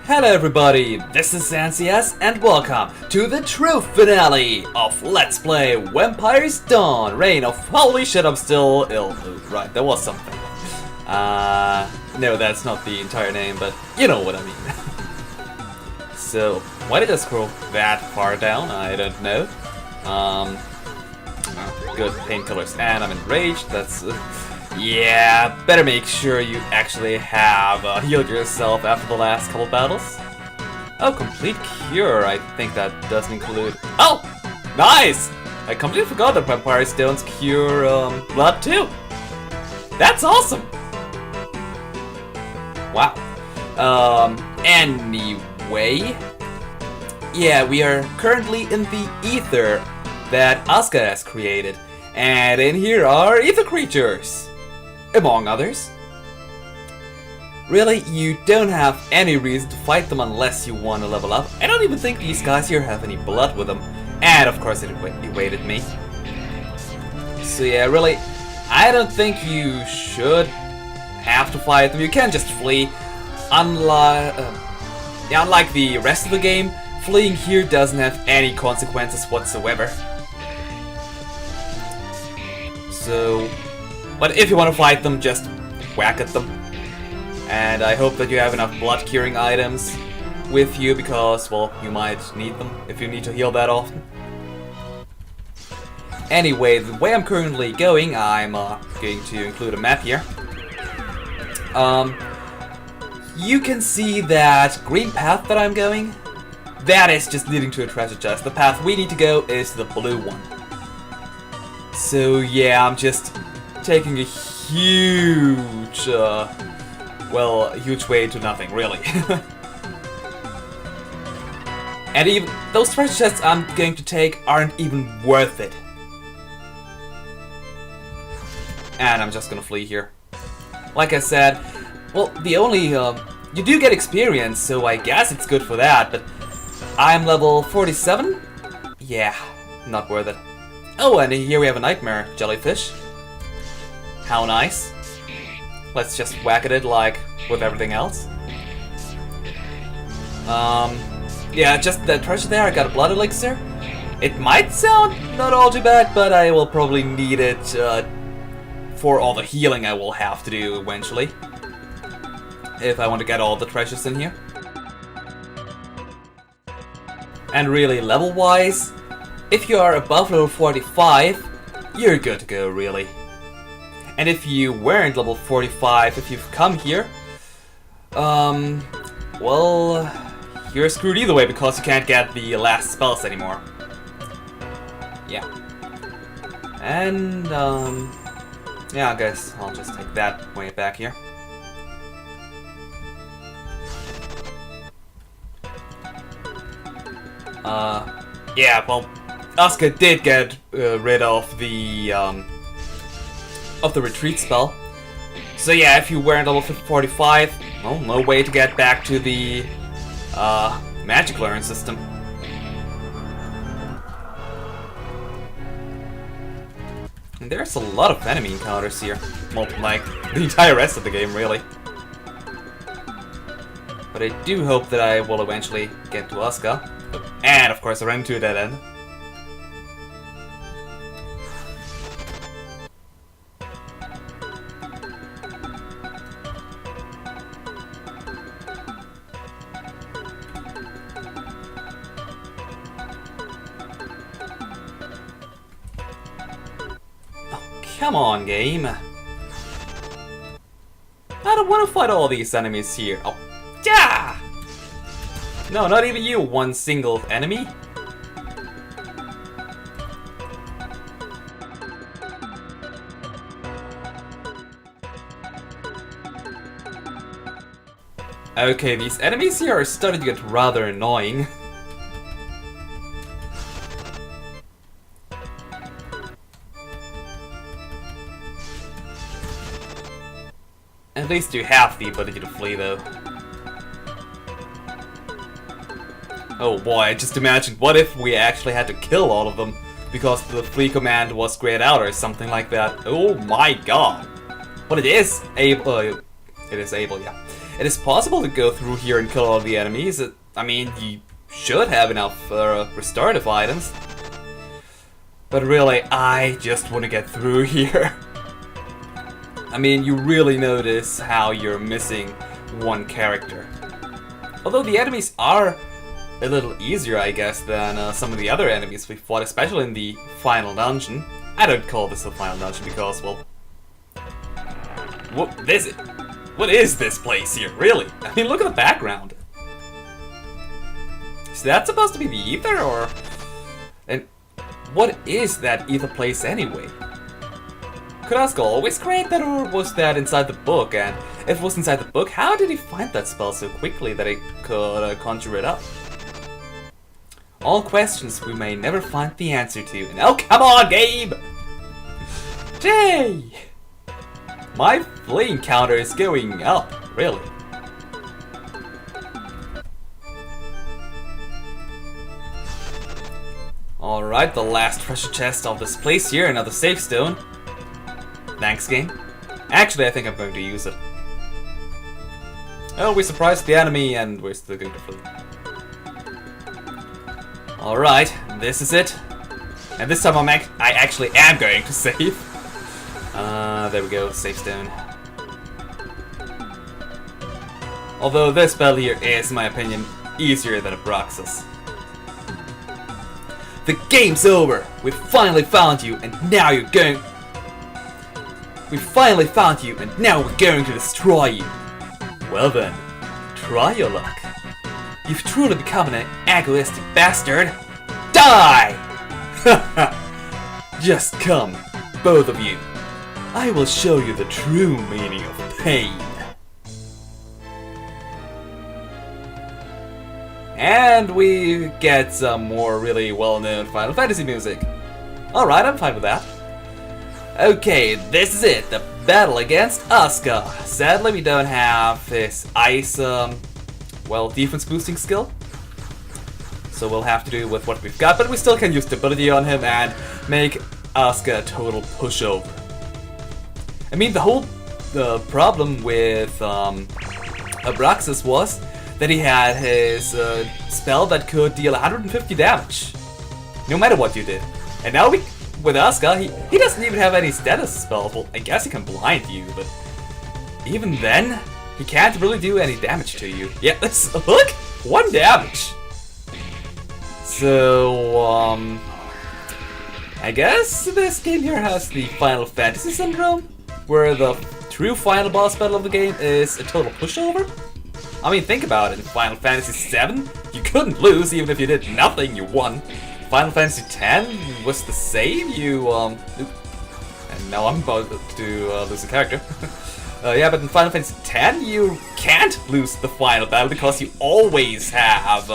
Hello everybody, this is NCS and welcome to the true finale of Let's Play Vampire's Dawn Reign of... Holy shit, I'm still ill. Oh, right, there was something. No, that's not the entire name, but you know what I mean. So, why did I scroll that far down? I don't know. Good painkillers, and I'm enraged, that's... yeah, better make sure you actually have healed yourself after the last couple battles. Oh, complete cure, I think that doesn't include... Oh! Nice! I completely forgot that Vampire Stones cure blood too. That's awesome! Wow. Anyway... yeah, we are currently in the ether that Asuka has created. And in here are ether creatures, among others. Really, you don't have any reason to fight them unless you want to level up. I don't even think these guys here have any blood with them. And of course it evaded me. So yeah, really, I don't think you should have to fight them. You can just flee. Unlike the rest of the game, fleeing here doesn't have any consequences whatsoever. So, but if you want to fight them, just whack at them. And I hope that you have enough blood curing items with you because, well, you might need them if you need to heal that often. Anyway, the way I'm currently going, I'm going to include a map here. You can see that green path that I'm going. That is just leading to a treasure chest. The path we need to go is the blue one. So yeah, I'm just taking a huge, huge way to nothing, really. And even those treasure chests I'm going to take aren't even worth it. And I'm just gonna flee here. Like I said, well, the only, you do get experience, so I guess it's good for that, but I'm level 47? Yeah, not worth it. Oh, and here we have a nightmare jellyfish. How nice. Let's just whack at it like with everything else. Yeah, just the treasure there, I got a blood elixir. It might sound not all too bad, but I will probably need it for all the healing I will have to do eventually. If I want to get all the treasures in here. And really, level-wise, if you are above level 45, you're good to go, really. And if you weren't level 45, if you've come here, well, you're screwed either way because you can't get the last spells anymore. Yeah. And, yeah, I guess I'll just take that way back here. Yeah, well, Asuka did get rid of the retreat spell. So yeah, if you weren't level 45, well, no way to get back to the magic learn system. And there's a lot of enemy encounters here. Well, like the entire rest of the game, really. But I do hope that I will eventually get to Asuka. And of course I ran into a dead end. Oh, come on, game. I don't want to fight all these enemies here. Oh, yeah! No, not even you, one single enemy. Okay, these enemies here are starting to get rather annoying. At least you have the ability to flee, though. Oh boy, just imagine, what if we actually had to kill all of them because the flee command was grayed out or something like that? Oh my god. But it is able, yeah. it is possible to go through here and kill all the enemies. I mean, you should have enough restorative items. But really, I just want to get through here. I mean, you really notice how you're missing one character. Although the enemies are a little easier, I guess, than some of the other enemies we fought, especially in the final dungeon. I don't call this the final dungeon because, well... What is this place here, really? I mean, look at the background. Is that supposed to be the ether, or... And what is that ether place anyway? Could Asuka always create that, or was that inside the book? And if it was inside the book, how did he find that spell so quickly that he could conjure it up? All questions we may never find the answer to. And oh, come on, Gabe! Jay! My fleeing counter is going up, really. Alright, the last treasure chest of this place here, another safe stone. Thanks, game. Actually, I think I'm going to use it. Oh, we surprised the enemy and we're still going to flee. Alright, this is it. And this time I actually am going to save. There we go, safe stone. Although this spell here is, in my opinion, easier than Abraxas. The game's over! We finally found you, and now you're going... We finally found you, and now we're going to destroy you. Well then, try your luck. You've truly become an egoistic bastard. Die! Just come, both of you. I will show you the true meaning of pain. And we get some more really well-known Final Fantasy music. Alright, I'm fine with that. Okay, this is it, the battle against Asuka. Sadly, we don't have his ice, well, defense boosting skill. So we'll have to do with what we've got, but we still can use stability on him and make Asuka a total pushover. I mean, the whole problem with Abraxas was that he had his spell that could deal 150 damage, no matter what you did. And now with Asuka, he doesn't even have any status spells. Well, I guess he can blind you, but even then, he can't really do any damage to you. Yeah, look! 1 damage! So, I guess this game here has the Final Fantasy syndrome, where the true final boss battle of the game is a total pushover. I mean, think about it. In Final Fantasy VII, you couldn't lose even if you did nothing, you won. Final Fantasy X was the same, and now I'm about to lose a character. Yeah, but in Final Fantasy X, you can't lose the final battle because you always have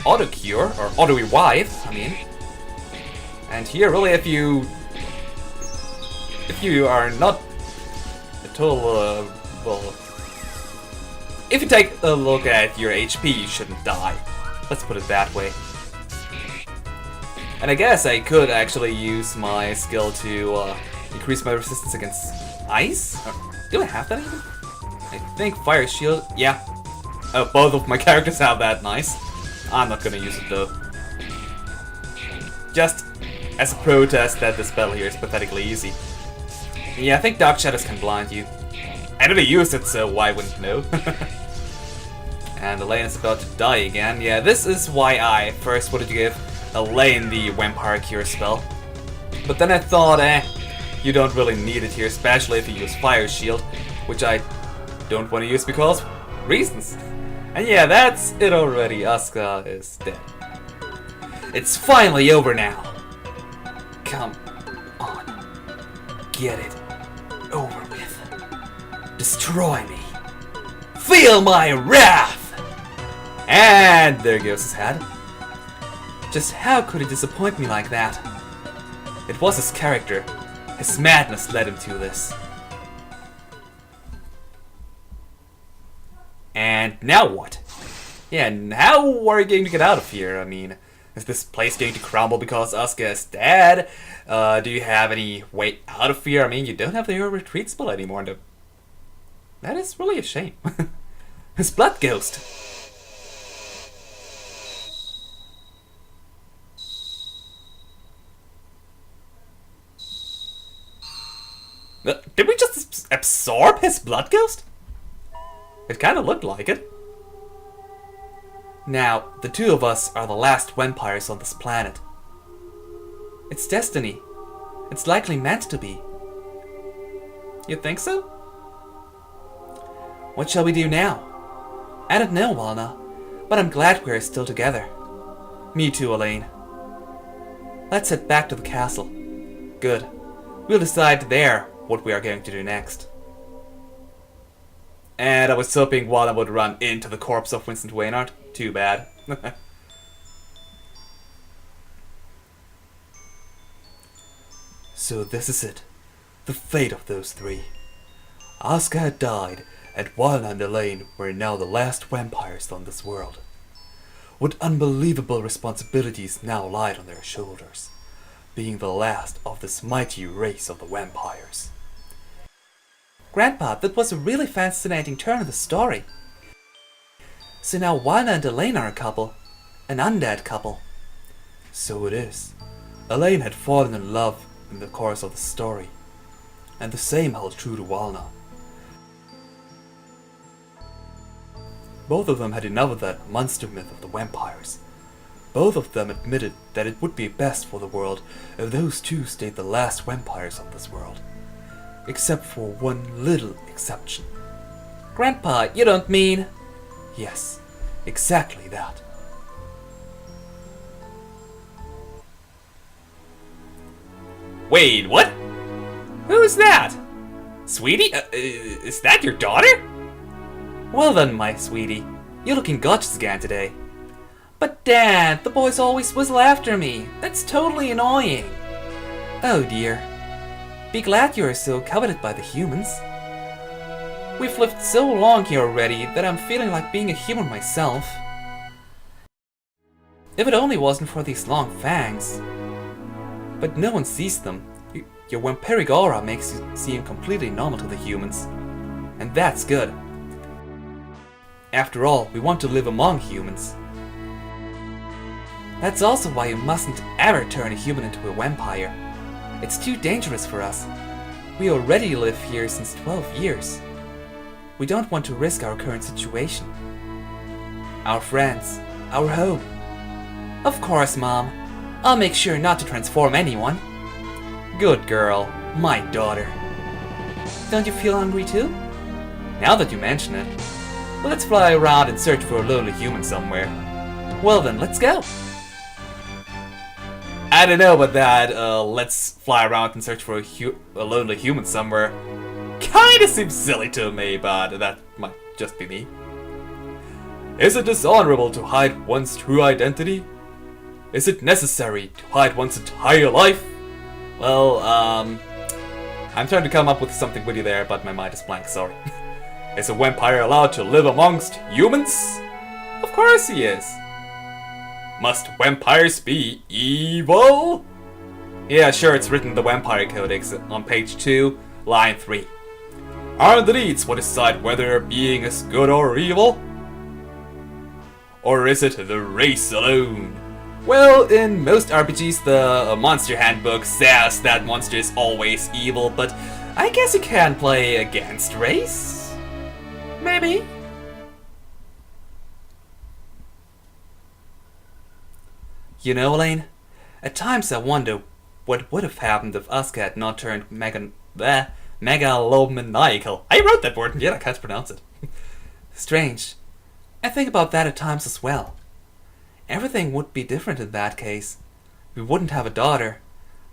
auto-cure, or auto-revive, I mean. And here, really, if you are not a total, well... If you take a look at your HP, you shouldn't die. Let's put it that way. And I guess I could actually use my skill to increase my resistance against ice? Do I have that even? I think Fire Shield, yeah. Oh, both of my characters have that, nice. I'm not gonna use it though. Just as a protest that this spell here is pathetically easy. Yeah, I think Dark Shadows can blind you. I never used it, so why wouldn't know? And Elaine is about to die again. Yeah, this is why I first wanted to give Elaine the Vampire Cure spell. But then I thought, you don't really need it here, especially if you use Fire Shield, which I don't want to use because reasons. And yeah, that's it already. Asuka is dead. It's finally over now. Come on. Get it over with. Destroy me. Feel my wrath! And there goes his head. Just how could he disappoint me like that? It was his character. His madness led him to this. And now what? Yeah, and how are you going to get out of here? I mean, is this place going to crumble because Asuka is dead? Do you have any way out of here? I mean, you don't have the retreat spell anymore. That is really a shame. His blood ghost. Did we just absorb his blood ghost? It kind of looked like it. Now, the two of us are the last vampires on this planet. It's destiny. It's likely meant to be. You think so? What shall we do now? I don't know, Walna, but I'm glad we're still together. Me too, Elaine. Let's head back to the castle. Good. We'll decide there what we are going to do next. And I was hoping Walna would run into the corpse of Vincent Waynard. Too bad. So this is it. The fate of those three. Asuka had died, and Walna and Elaine were now the last vampires on this world. What unbelievable responsibilities now lied on their shoulders, being the last of this mighty race of the vampires. Grandpa, that was a really fascinating turn of the story. So now Walna and Elaine are a couple. An undead couple. So it is. Elaine had fallen in love in the course of the story. And the same held true to Walna. Both of them had enough of that monster myth of the vampires. Both of them admitted that it would be best for the world if those two stayed the last vampires on this world. Except for one little exception. Grandpa, you don't mean... Yes, exactly that. Wait, what? Who is that? Sweetie? Is that your daughter? Well then, my sweetie. You're looking gorgeous again today. But Dad, the boys always whistle after me. That's totally annoying. Oh dear. Be glad you are so coveted by the humans. We've lived so long here already that I'm feeling like being a human myself. If it only wasn't for these long fangs. But no one sees them. Your vampiric aura makes you seem completely normal to the humans. And that's good. After all, we want to live among humans. That's also why you mustn't ever turn a human into a vampire. It's too dangerous for us. We already live here since 12 years. We don't want to risk our current situation. Our friends, our home. Of course, Mom. I'll make sure not to transform anyone. Good girl, my daughter. Don't you feel hungry too? Now that you mention it. Well, let's fly around and search for a lonely human somewhere. Well then, let's go. I don't know about that, let's fly around and search for a lonely human somewhere. Kinda seems silly to me, but that might just be me. Is it dishonorable to hide one's true identity? Is it necessary to hide one's entire life? Well, I'm trying to come up with something witty there, but my mind is blank, sorry. Is a vampire allowed to live amongst humans? Of course he is. Must vampires be evil? Yeah, sure, it's written in the Vampire Codex on page 2, line 3. Are the needs what decide whether a being is good or evil? Or is it the race alone? Well, in most RPGs, the Monster Handbook says that monster is always evil, but I guess you can play against race? Maybe? You know, Elaine, at times I wonder what would have happened if Asuka had not turned megalomaniacal. I wrote that word, and yet I can't pronounce it. Strange. I think about that at times as well. Everything would be different in that case. We wouldn't have a daughter,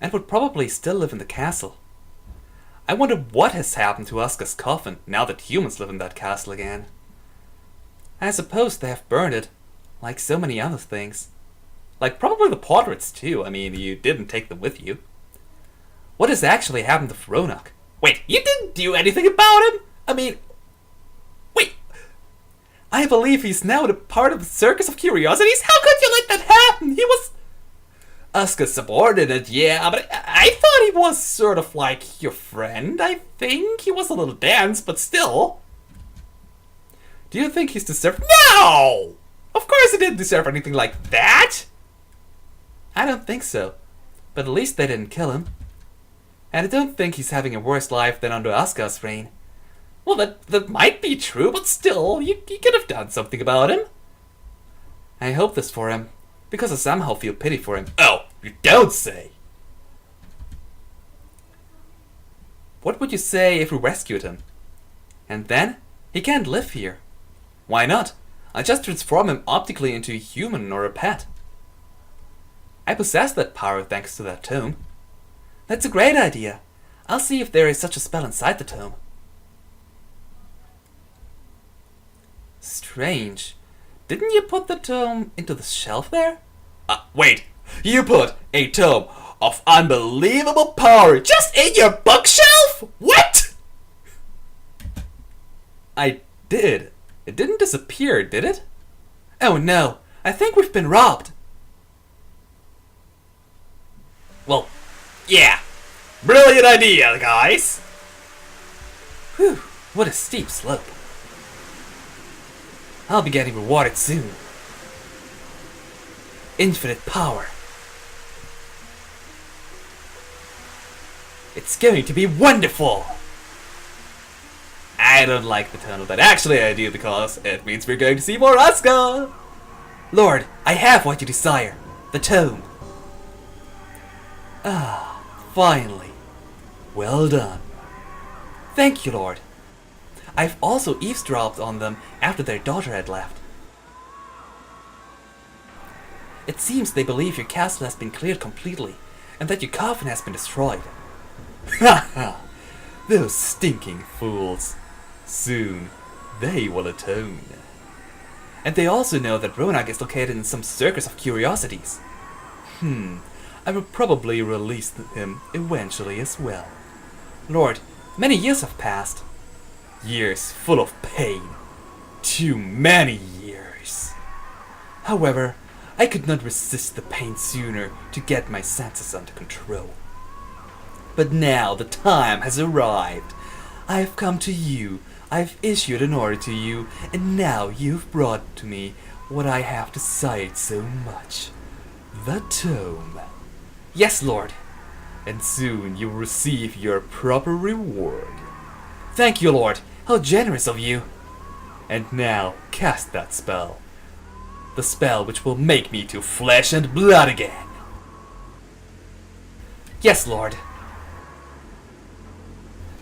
and would probably still live in the castle. I wonder what has happened to Asuka's coffin now that humans live in that castle again. I suppose they have burned it, like so many other things. Like probably the portraits too, I mean, you didn't take them with you. What has actually happened to Fronak? Wait, you didn't do anything about him? I mean, wait. I believe he's now a part of the Circus of Curiosities? How could you let that happen? He was Asuka's subordinate, yeah, but I thought he was sort of like your friend, I think. He was a little dense, but still. Do you think he's deserved? No! Of course he didn't deserve anything like that! I don't think so. But at least they didn't kill him. And I don't think he's having a worse life than under Asuka's reign. Well, that might be true, but still, you could have done something about him. I hope this for him, because I somehow feel pity for him. Oh, you don't say! What would you say if we rescued him? And then, he can't live here. Why not? I just transform him optically into a human or a pet. I possess that power thanks to that tome. That's a great idea. I'll see if there is such a spell inside the tome. Strange. Didn't you put the tome into the shelf there? Wait. You put a tome of unbelievable power just in your bookshelf? What? I did. It didn't disappear, did it? Oh no. I think we've been robbed. Well, yeah. Brilliant idea, guys. Whew, what a steep slope. I'll be getting rewarded soon. Infinite power. It's going to be wonderful. I don't like the tunnel, but actually I do because it means we're going to see more Asuka. Lord, I have what you desire. The tome. Ah, finally. Well done. Thank you, Lord. I've also eavesdropped on them after their daughter had left. It seems they believe your castle has been cleared completely, and that your coffin has been destroyed. Ha ha! Those stinking fools. Soon, they will atone. And they also know that Ronak is located in some circus of curiosities. I will probably release him eventually as well. Lord, many years have passed. Years full of pain. Too many years. However, I could not resist the pain sooner to get my senses under control. But now the time has arrived. I have come to you, I've issued an order to you, and now you've brought to me what I have desired so much. The tome. Yes, Lord. And soon you will receive your proper reward. Thank you, Lord. How generous of you. And now, cast that spell. The spell which will make me to flesh and blood again. Yes, Lord.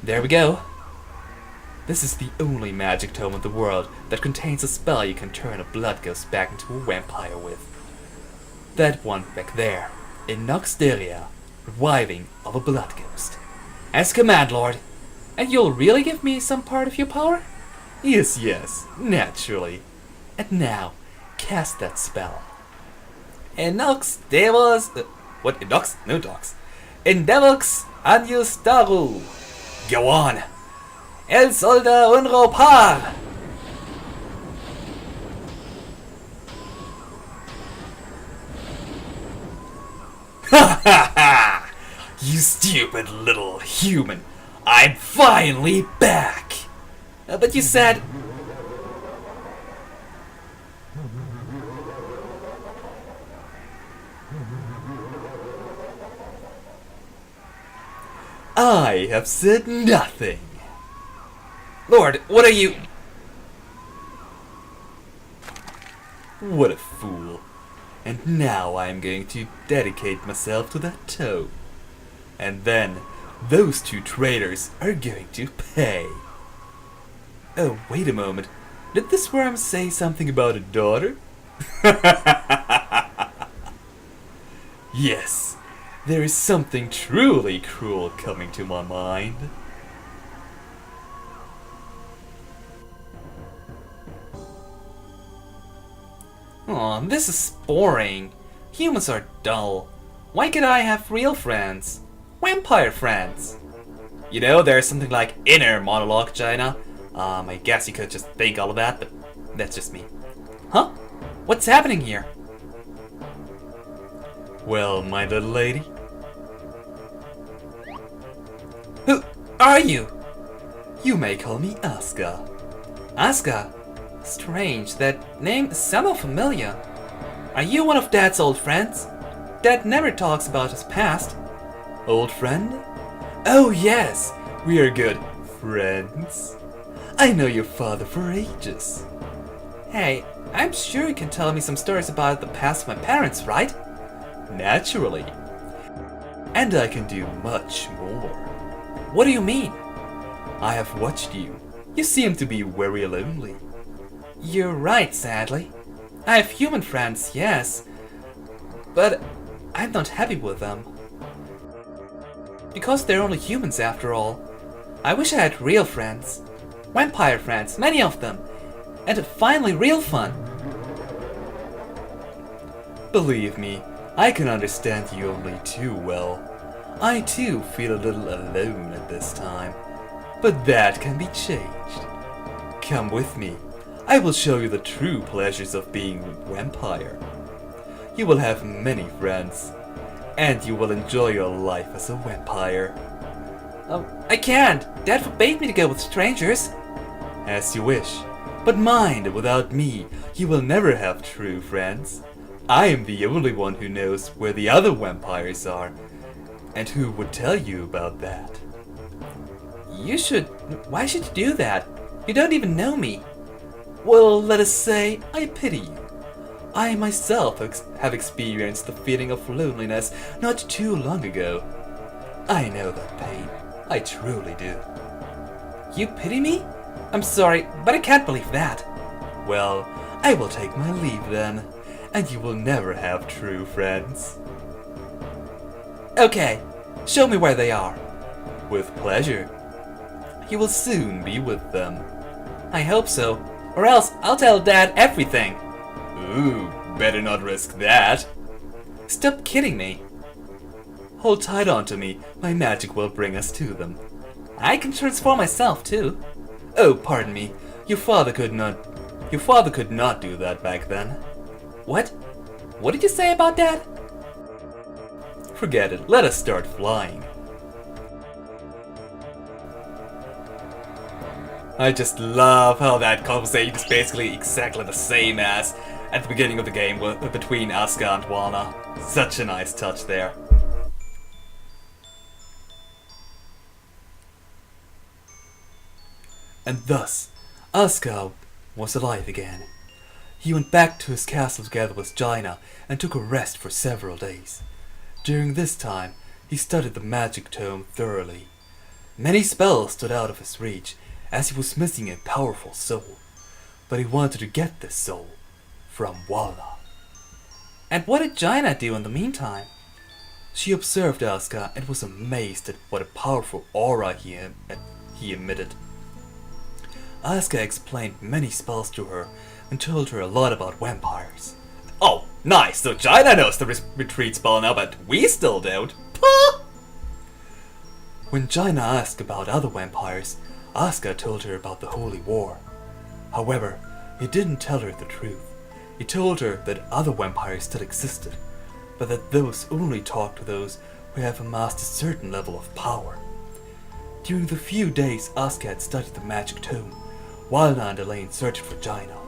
There we go. This is the only magic tome in the world that contains a spell you can turn a blood ghost back into a vampire with. That one back there, in Noxdelia, reviving of a blood ghost. As command, Lord. And you'll really give me some part of your power? Yes, yes, naturally. And now, cast that spell. Enox Devos... what? Enox? No dogs. Endevox Anjustaru. Go on. El Solda Unro Par. Ha ha ha! You stupid little human. I'm finally back. But you said... I have said nothing. Lord, what are you... What a fool. And now I am going to dedicate myself to that tome. And then, those two traitors are going to pay. Oh, wait a moment. Did this worm say something about a daughter? Yes, there is something truly cruel coming to my mind. Aw, this is boring. Humans are dull. Why can't I have real friends? Vampire friends. You know, there's something like inner monologue, Jaina. I guess you could just think all of that, but that's just me. Huh? What's happening here? Well, my little lady. Who are you? You may call me Asuka. Asuka? Strange, that name sounded familiar. Are you one of Dad's old friends? Dad never talks about his past. Old friend? Oh yes, we are good friends. I know your father for ages. Hey, I'm sure you can tell me some stories about the past of my parents, right? Naturally. And I can do much more. What do you mean? I have watched you. You seem to be very lonely. You're right, sadly. I have human friends, yes. But I'm not happy with them. Because they're only humans after all. I wish I had real friends. Vampire friends, many of them. And finally real fun. Believe me, I can understand you only too well. I too feel a little alone at this time. But that can be changed. Come with me. I will show you the true pleasures of being a vampire. You will have many friends. And you will enjoy your life as a vampire. I can't. Dad forbade me to go with strangers. As you wish. But mind, without me, you will never have true friends. I am the only one who knows where the other vampires are. And who would tell you about that? You should... Why should you do that? You don't even know me. Well, let us say I pity you. I myself have experienced the feeling of loneliness not too long ago. I know that pain. I truly do. You pity me? I'm sorry, but I can't believe that. Well, I will take my leave then, and you will never have true friends. Okay, show me where they are. With pleasure. You will soon be with them. I hope so, or else I'll tell Dad everything. Ooh, better not risk that. Stop kidding me. Hold tight onto me, my magic will bring us to them. I can transform myself too. Oh, pardon me, your father could not do that back then. What? What did you say about Dad? Forget it, let us start flying. I just love how that conversation is basically exactly the same as at the beginning of the game between Asuka and Walna. Such a nice touch there. And thus, Asuka was alive again. He went back to his castle together with Jaina and took a rest for several days. During this time, he studied the magic tome thoroughly. Many spells stood out of his reach, as he was missing a powerful soul. But he wanted to get this soul from Walna. And what did Jaina do in the meantime? She observed Asuka and was amazed at what a powerful aura he emitted. Asuka explained many spells to her and told her a lot about vampires. Oh, nice! So Jaina knows the retreat spell now, but we still don't. Puh! When Jaina asked about other vampires, Asuka told her about the Holy War. However, he didn't tell her the truth. He told her that other vampires still existed, but that those only talked to those who have amassed a certain level of power. During the few days Asuka had studied the magic tome, Walna and Elaine searched for Jaina.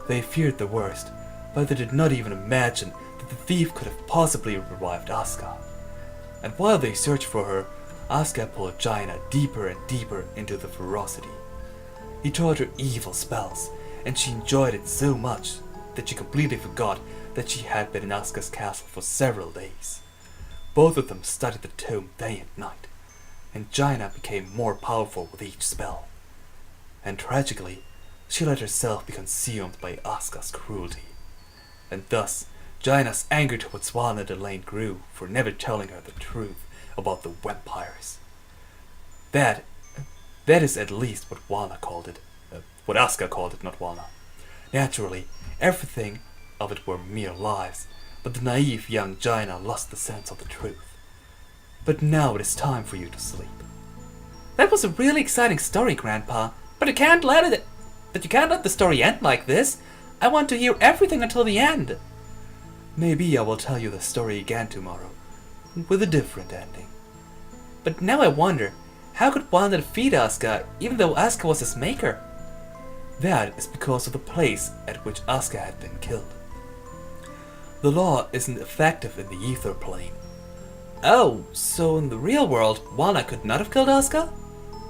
They feared the worst, but they did not even imagine that the thief could have possibly revived Asuka. And while they searched for her, Asuka pulled Jaina deeper and deeper into the ferocity. He taught her evil spells, and she enjoyed it so much that she completely forgot that she had been in Asuka's castle for several days. Both of them studied the tome day and night, and Jaina became more powerful with each spell. And tragically, she let herself be consumed by Asuka's cruelty. And thus, Jaina's anger towards Walna and Elaine grew for never telling her the truth about the vampires. That is at least what Walna called it. What Asuka called it, not Walna. Naturally, everything of it were mere lies, but the naive young Jaina lost the sense of the truth. But now it is time for you to sleep. That was a really exciting story, Grandpa, but you can't let the story end like this. I want to hear everything until the end. Maybe I will tell you the story again tomorrow, with a different ending. But now I wonder, how could Walna defeat Asuka, even though Asuka was his maker? That is because of the place at which Asuka had been killed. The law isn't effective in the ether plane. Oh, so in the real world, Walna could not have killed Asuka?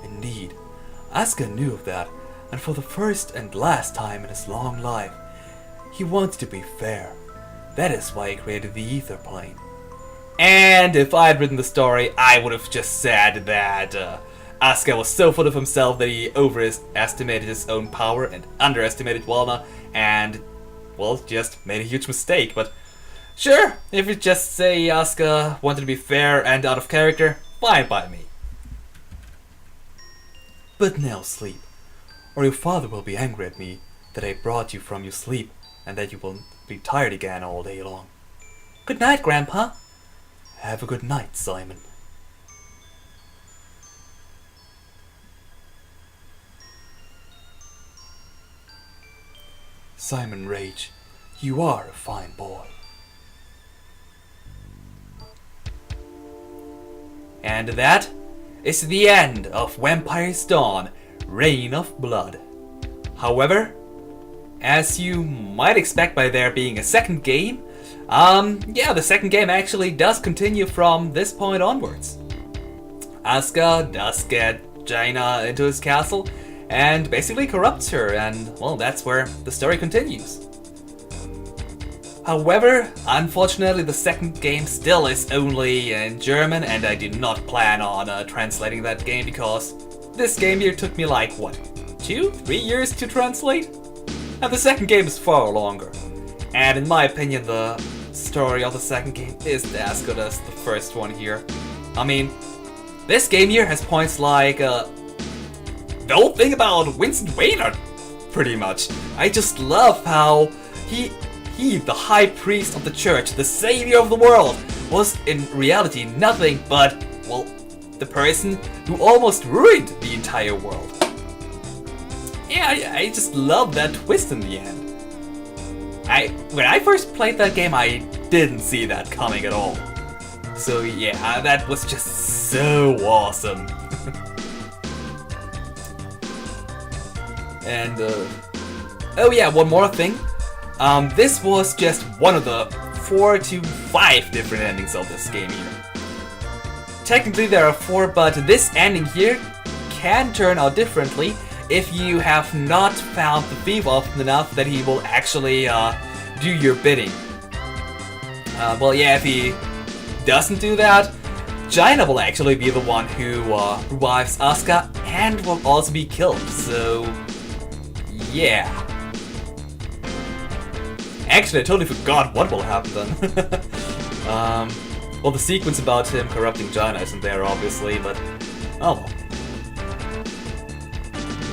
Indeed, Asuka knew of that, and for the first and last time in his long life, he wants to be fair. That is why he created the ether plane. And if I had written the story, I would have just said that Asuka was so full of himself that he overestimated his own power and underestimated Walna, and, well, just made a huge mistake. But sure, if you just say Asuka wanted to be fair and out of character, fine by me. But now sleep, or your father will be angry at me that I brought you from your sleep, and that you will be tired again all day long. Good night, Grandpa. Have a good night, Simon. Simon Rage, you are a fine boy. And that is the end of Vampire's Dawn: Reign of Blood. However, as you might expect by there being a second game, yeah, the second game actually does continue from this point onwards. Asuka does get Jaina into his castle and basically corrupts her, and well, that's where the story continues. However, unfortunately the second game still is only in German, and I did not plan on translating that game because this game here took me like, what, 2-3 years to translate? And the second game is far longer. And in my opinion, the story of the second game isn't as good as the first one here. I mean, this game here has points like the whole thing about Vincent Wayland, pretty much. I just love how he, the high priest of the church, the savior of the world, was in reality nothing but, well, the person who almost ruined the entire world. Yeah, I just love that twist in the end. When I first played that game, I didn't see that coming at all. So yeah, that was just so awesome. And oh yeah, one more thing. This was just one of the 4 to 5 different endings of this game here. Technically there are 4, but this ending here can turn out differently if you have not found the thief often enough that he will actually do your bidding. Well, yeah, if he doesn't do that, Jaina will actually be the one who revives Asuka and will also be killed, so yeah. Actually, I totally forgot what will happen then. Well, the sequence about him corrupting Jaina isn't there, obviously, but oh well.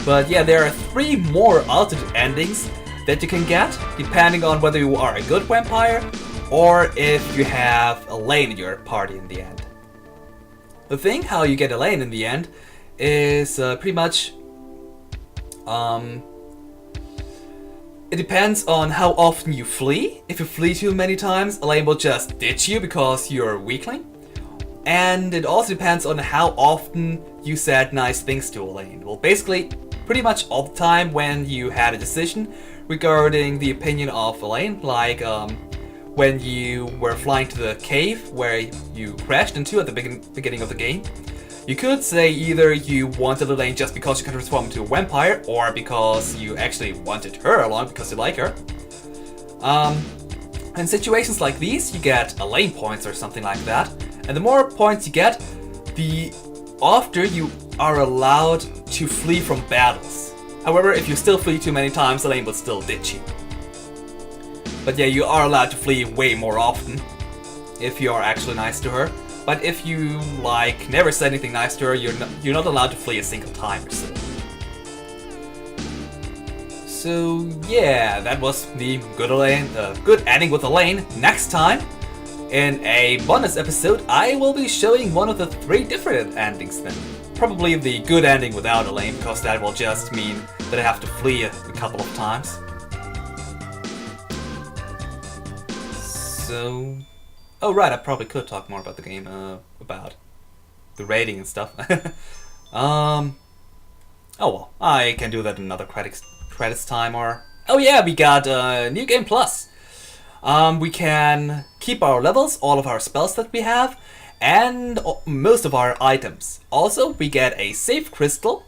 But yeah, there are 3 more alternate endings that you can get, depending on whether you are a good vampire or if you have Elaine in your party in the end. The thing how you get Elaine in the end is pretty much it depends on how often you flee. If you flee too many times, Elaine will just ditch you because you're a weakling. And it also depends on how often you said nice things to Elaine. Well, basically, pretty much all the time when you had a decision regarding the opinion of Elaine, like when you were flying to the cave where you crashed into at the beginning of the game. You could say either you wanted Elaine just because you could transform into a vampire, or because you actually wanted her along because you like her. In situations like these, you get Elaine points or something like that. And the more points you get, the often you are allowed to flee from battles. However, if you still flee too many times, Elaine will still ditch you. But yeah, you are allowed to flee way more often if you are actually nice to her. But if you, like, never said anything nice to her, you're not allowed to flee a single time or so. So yeah, that was the good ending with Elaine. Next time, in a bonus episode, I will be showing one of the 3 different endings then. Probably the good ending without Elaine, because that will just mean that I have to flee a couple of times. So... oh right, I probably could talk more about the game, about the rating and stuff. Oh well, I can do that in another credits time are... Oh yeah, we got New Game Plus. We can keep our levels, all of our spells that we have, and most of our items. Also, we get a save crystal,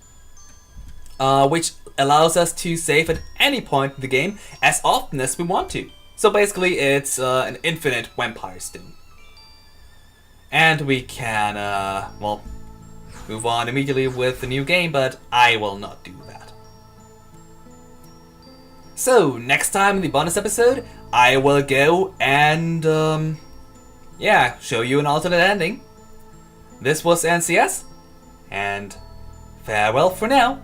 which allows us to save at any point in the game as often as we want to. So basically, it's an infinite vampire stone. And we can, well, move on immediately with the new game, but I will not do that. So, next time in the bonus episode, I will go and, yeah, show you an alternate ending. This was NCS, and farewell for now.